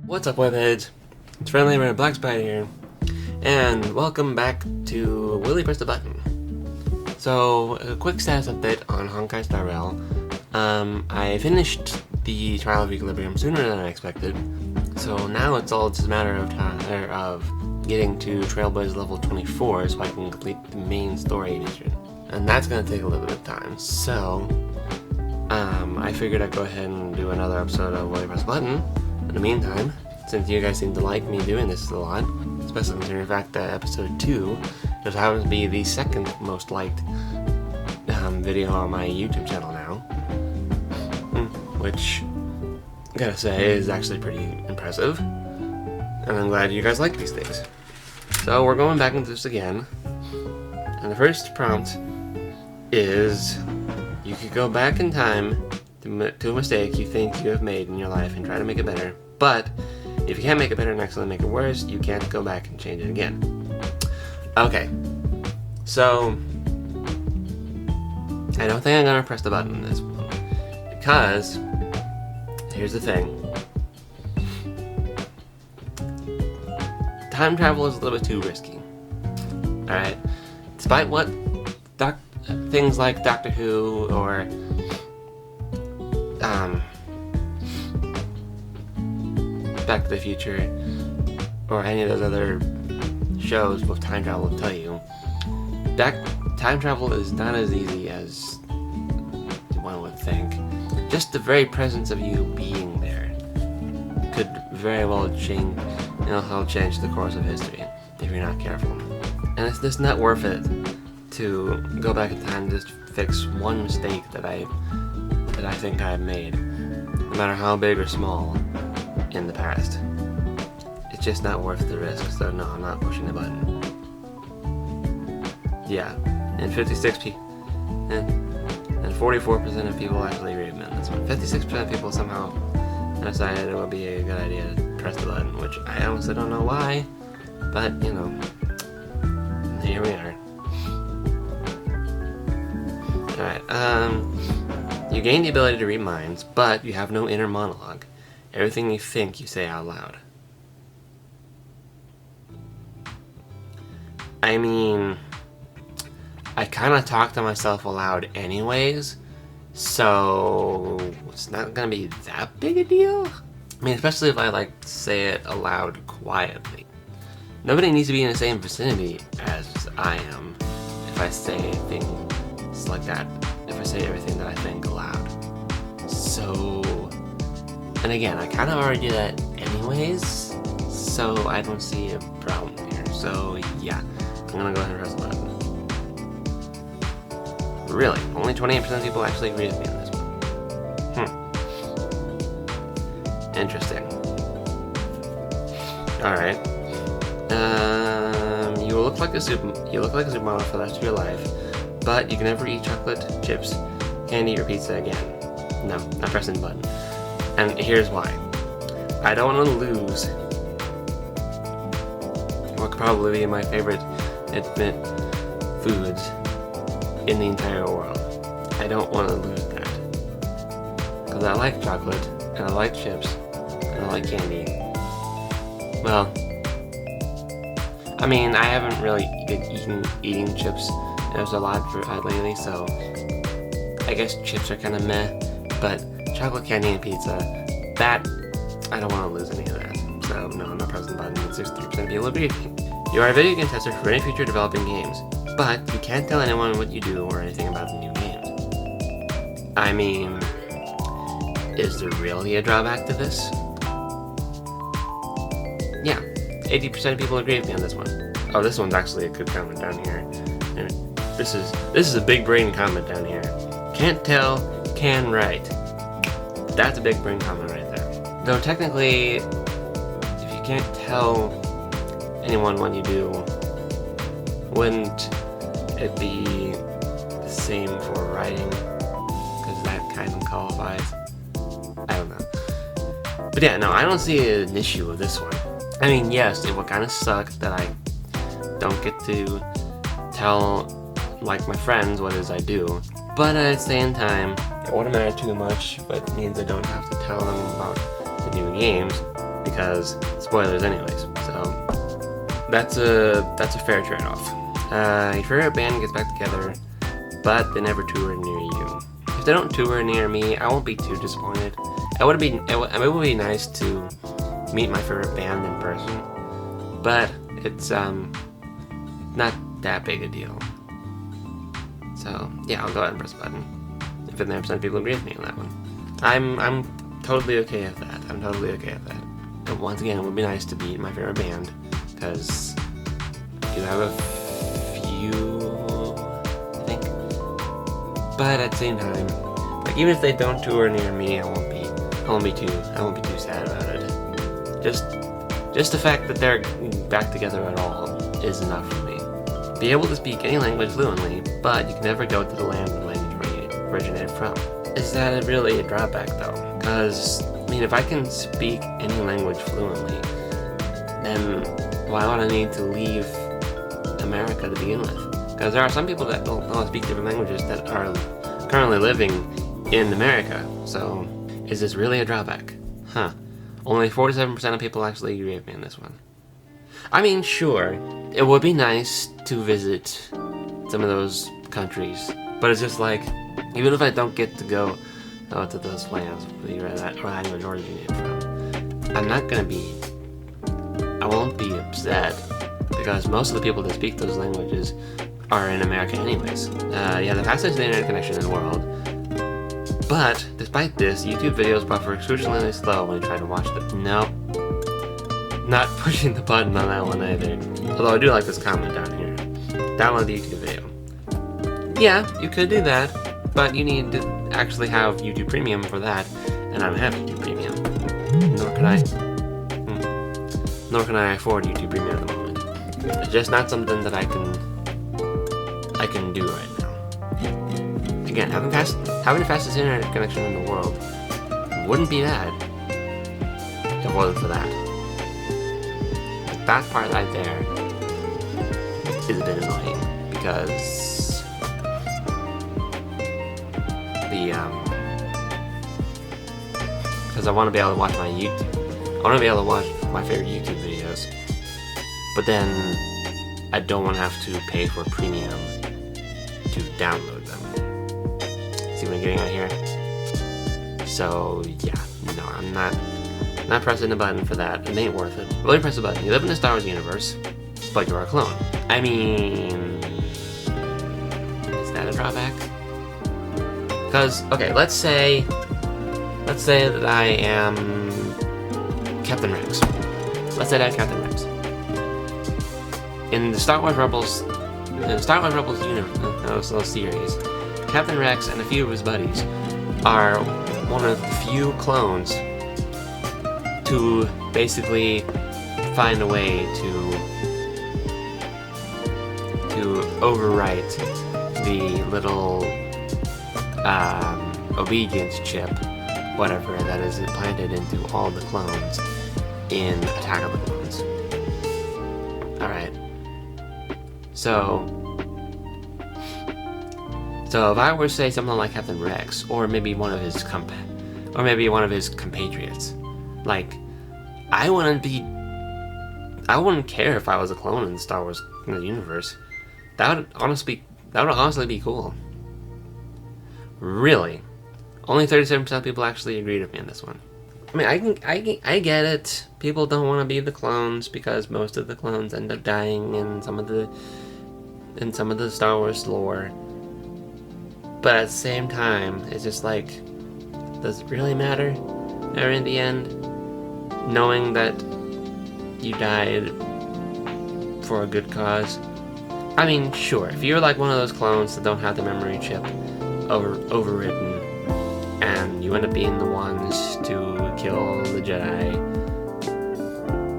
What's up, webheads? It's Friendly Red Black Spider here, and welcome back to Willie Press the Button. So, a quick status update on Honkai Star Rail. I finished the Trial of Equilibrium sooner than I expected, so now it's all just a matter of time of getting to Trailblaze level 24 so I can complete the main story mission, and that's going to take a little bit of time. So, I figured I'd go ahead and do another episode of Willie Press the Button. In the meantime, since you guys seem to like me doing this a lot, especially considering the fact that episode 2 just happens to be the second most liked video on my YouTube channel now, which, I gotta say, is actually pretty impressive, and I'm glad you guys like these things. So we're going back into this again, and the first prompt is, you could go back in time to a mistake you think you have made in your life and try to make it better, but if you can't make it better and accidentally make it worse, you can't go back and change it again. Okay, so I don't think I'm gonna press the button on this one, because here's the thing. Time travel is a little bit too risky. Alright? Despite what things like Doctor Who or Back to the Future or any of those other shows with time travel will tell you, time travel is not as easy as one would think. Just the very presence of you being there could very well change, help change the course of history if you're not careful. And it's just not worth it to go back in time and just fix one mistake that I think I've made, no matter how big or small, in the past. It's just not worth the risk, so no, I'm not pushing the button. Yeah, and 44% of people actually agree with me on this one. 56% of people somehow decided it would be a good idea to press the button, which I honestly don't know why, but, here we are. Alright, you gain the ability to read minds, but you have no inner monologue. Everything you think, you say out loud. I mean, I kind of talk to myself aloud anyways, so it's not gonna be that big a deal. I mean, especially if I say it aloud quietly. Nobody needs to be in the same vicinity as I am if I say things like that, if I say everything that I think aloud. So, and again, I kind of already do that anyways, so I don't see a problem here. So yeah, I'm gonna go ahead and press the button. Really, only 28% of people actually agree with me on this one. Interesting. Alright. You look like a supermodel for the rest of your life, but you can never eat chocolate, chips, candy, or pizza again. No, not pressing the button. And here's why. I don't want to lose what could probably be my favorite foods in the entire world. I don't want to lose that. Because I like chocolate, and I like chips, and I like candy. Well, I mean, I haven't really been eating chips as a lot lately, so I guess chips are kind of meh, but chocolate, candy, and pizza, that, I don't want to lose any of that. So, no, I'm not pressing the button. 63% of people agree with me. You are a video game tester for any future developing games, but you can't tell anyone what you do or anything about the new games. I mean, is there really a drawback to this? Yeah, 80% of people agree with me on this one. Oh, this one's actually a good comment down here. And this is a big brain comment down here. Can't tell, can write. That's a big brain comment right there. Though technically, if you can't tell anyone what you do, wouldn't it be the same for writing? Because that kind of qualifies. I don't know. But yeah, no, I don't see an issue with this one. I mean, yes, it would kind of suck that I don't get to tell, my friends what it is I do. But at the same time, it wouldn't matter too much, but it means I don't have to tell them about the new games, because spoilers anyways. So that's a fair trade-off. Your favorite band gets back together, but they never tour near you. If they don't tour near me, I won't be too disappointed. It would be nice to meet my favorite band in person, but it's not that big a deal. So yeah, I'll go ahead and press the button. If 59% of people agree with me on that one, I'm totally okay with that. I'm totally okay with that. And once again, it would be nice to meet my favorite band because I do have a few, I think. But at the same time, like even if they don't tour near me, I won't be too sad about it. Just the fact that they're back together at all is enough for me. Be able to speak any language fluently, but you can never go to the land the language originated from. Is that really a drawback though? Because, I mean, if I can speak any language fluently, then why would I need to leave America to begin with? Because there are some people that don't speak different languages that are currently living in America, so is this really a drawback? Huh. Only 47% of people actually agree with me on this one. I mean, sure, it would be nice to visit some of those countries, but it's just like, even if I don't get to go to those lands where that language originated from, I won't be upset, because most of the people that speak those languages are in America anyways. Yeah, the fastest internet connection in the world. But, despite this, YouTube videos buffer excruciatingly slow when you try to watch them. Nope. Not pushing the button on that one either. Although I do like this comment down here. Download the YouTube video. Yeah, you could do that, but you need to actually have YouTube Premium for that, and I don't have YouTube Premium. Nor can I afford YouTube Premium at the moment. It's just not something that I can do right now. Again, having the fastest internet connection in the world wouldn't be bad if it wasn't for that. But that part right there is a bit annoying because I want to be able to watch my YouTube. I want to be able to watch my favorite YouTube videos, but then I don't want to have to pay for premium to download them. See what I'm getting at here? So yeah, no, I'm not pressing the button for that. It ain't worth it. Really press the button. You live in the Star Wars universe, but you're a clone. I mean, is that a drawback? Because, okay, let's say that I am Captain Rex. Let's say that I'm Captain Rex. In the Star Wars Rebels universe, series, Captain Rex and a few of his buddies are one of the few clones to basically find a way to overwrite the little obedience chip, whatever, that is implanted into all the clones in Attack of the Clones. Alright. So if I were to say something like Captain Rex, or maybe one of his compatriots, like, I wouldn't care if I was a clone in the Star Wars universe. That would honestly be cool. Really. Only 37% of people actually agreed with me on this one. I mean, I get it. People don't want to be the clones because most of the clones end up dying in some of the Star Wars lore. But at the same time, it's just like, does it really matter? Or in the end, knowing that you died for a good cause? I mean, sure, if you're like one of those clones that don't have the memory chip overridden, and you end up being the ones to kill the Jedi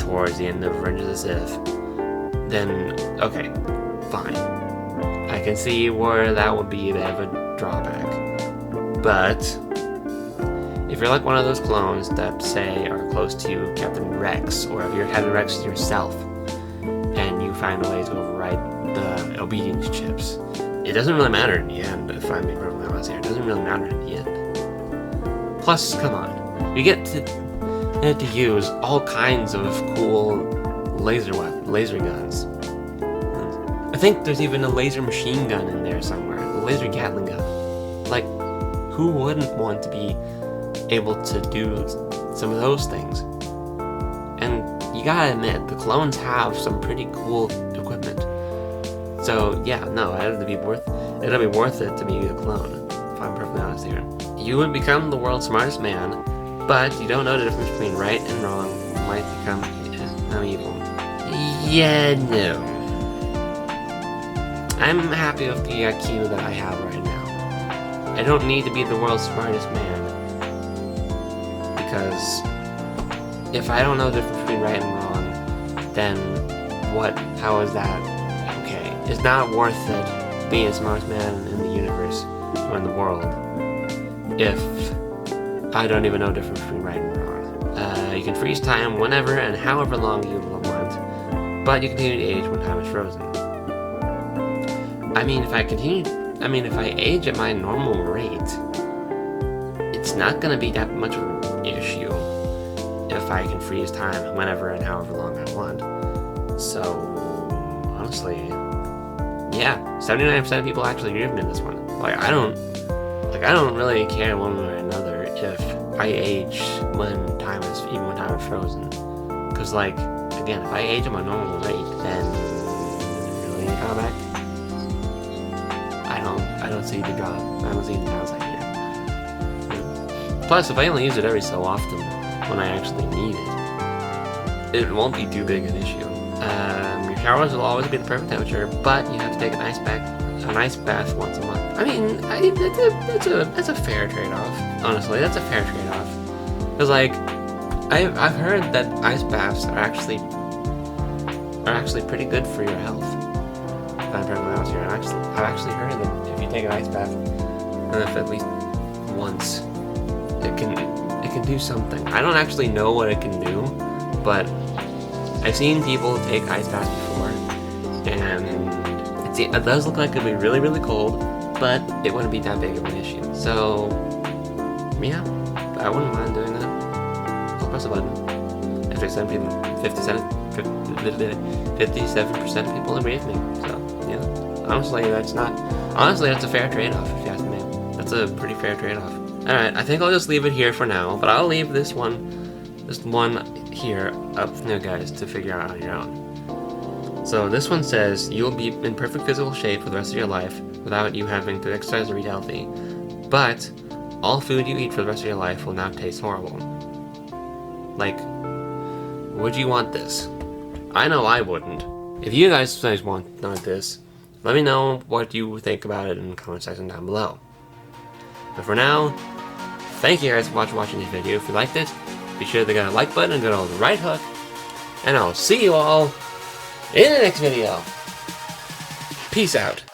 towards the end of Revenge of the Sith, then, okay, fine. I can see where that would be a bit of a drawback. But if you're like one of those clones that, say, are close to Captain Rex, or if you're Captain Rex yourself, and you find a way to override the obedience chips, it doesn't really matter in the end, if I'm being perfectly honest here. It doesn't really matter in the end. Plus, come on, we get to had to use all kinds of cool laser guns. I think there's even a laser machine gun in there somewhere, a laser Gatling gun. Like, who wouldn't want to be able to do some of those things? And you gotta admit, the clones have some pretty cool equipment. So yeah, no, it'll be worth it to be a clone, if I'm perfectly honest here. You would become the world's smartest man, but you don't know the difference between right and wrong. You might become evil. Yeah, no. I'm happy with the IQ that I have right now. I don't need to be the world's smartest man, because if I don't know the difference between right and wrong, then how is that okay? It's not worth it being the smartest man in the universe or in the world if I don't even know the difference between right and wrong. You can freeze time whenever and however long you want, but you continue to age when time is frozen. I mean, if I age at my normal rate, it's not gonna be that much of an issue if I can freeze time whenever and however long I want. So, honestly, yeah, 79% of people actually agree with me in this one. I don't really care one way or another if I age even when time is frozen. Because, again, if I age at my normal rate, then really any drawback? I don't see the downside here. Plus, if I only use it every so often when I actually need it won't be too big an issue. Your showers will always be the perfect temperature, but you have to take an ice bath once a month. I mean, that's a fair trade-off. Honestly, that's a fair trade-off. Because I've heard that ice baths are actually pretty good for your health. If I'm perfectly honest here, I've actually heard that if you take an ice bath, at least once, it can do something. I don't actually know what it can do, but I've seen people take ice baths before, and it does look like it'll be really, really cold, but it wouldn't be that big of an issue. So, yeah, I wouldn't mind doing that. I'll press a button. 57% of people agree with me. So, yeah, honestly, that's a fair trade-off, if you ask me. That's a pretty fair trade-off. Alright, I think I'll just leave it here for now, but I'll leave this one here up for you guys to figure out on your own. So this one says, you will be in perfect physical shape for the rest of your life without you having to exercise or eat healthy, but all food you eat for the rest of your life will now taste horrible. Would you want this? I know I wouldn't. If you guys want this, let me know what you think about it in the comment section down below. But for now, thank you guys for watching this video. If you liked it, be sure to get a like button and go to the right hook. And I'll see you all in the next video. Peace out.